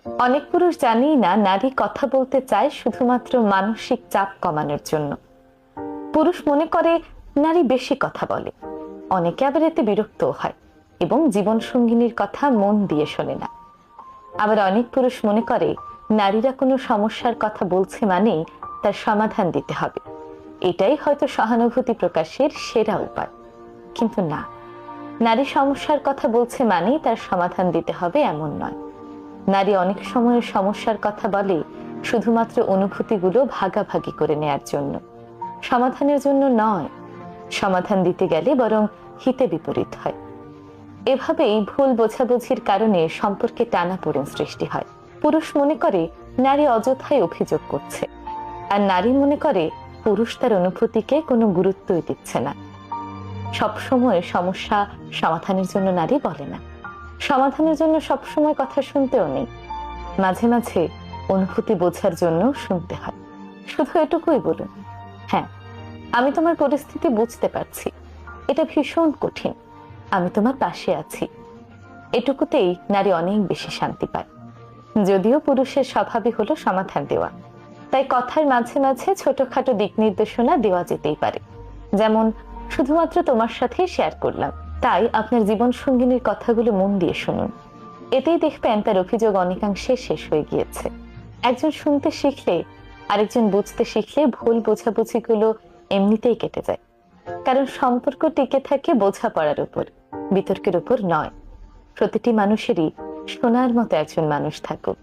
অনেক পুরুষ জানেই না নারী কথা বলতে চায় শুধুমাত্র মানসিক চাপ কমানোর জন্য। পুরুষ মনে করে নারী বেশি কথা বলে, অনেকে আবার এতে বিরক্ত হয় এবং জীবন সঙ্গিনীর কথা মন দিয়ে শোনে না। আবার অনেক পুরুষ মনে করে নারীরা কোনো সমস্যার কথা বলছে মানেই তার সমাধান দিতে হবে, এটাই হয়তো সহানুভূতি প্রকাশের সেরা উপায়। কিন্তু না, নারী সমস্যার কথা বলছে মানেই তার সমাধান দিতে হবে এমন নয়। নারী অনেক সময় সমস্যার কথা বলে শুধুমাত্র অনুভূতিগুলো ভাগাভাগি করে নেয়ার জন্য, সমাধানের জন্য নয়। সমাধান দিতে গেলে বরং হিতে বিপরীত হয়। এভাবেই ভুল বোঝাবুঝির কারণে সম্পর্কে টানাপোড়েন সৃষ্টি হয়। পুরুষ মনে করে নারী অযথাই অভিযোগ করছে, আর নারী মনে করে পুরুষ তার অনুভূতিকে কোনো গুরুত্বই দিচ্ছে না। সবসময় সমস্যা সমাধানের জন্য নারী বলে না, সমাধানের জন্য সবসময় কথা শুনতেও নেই। মাঝে মাঝে অনুভূতি বোঝার জন্য শুনতে হয়। শুধু এটুকুই বলুন, হ্যাঁ আমি তোমার পরিস্থিতি বুঝতে পারছি, এটা ভীষণ কঠিন, আমি তোমার পাশে আছি। এটুকুতেই নারী অনেক বেশি শান্তি পায়। যদিও পুরুষের স্বভাবই হলো সমাধান দেওয়া, তাই কথার মাঝে মাঝে ছোটখাটো দিক নির্দেশনা দেওয়া যেতেই পারে। যেমন, শুধুমাত্র তোমার সাথে শেয়ার করলাম, তাই আপনার জীবন সঙ্গিনীর কথাগুলো মন দিয়ে শুনুন। এতেই দেখবেন তার অভিযোগ অনেকাংশে শেষ হয়ে গিয়েছে। একজন শুনতে শিখলে আরেকজন বুঝতে শিখলে ভুল বোঝাবুঝিগুলো এমনিতেই কেটে যায়। কারণ সম্পর্ক টিকে থাকে বোঝাপড়ার উপর, বিতর্কের উপর নয়। প্রতিটি মানুষেরই শোনার মতো একজন মানুষ থাকুক।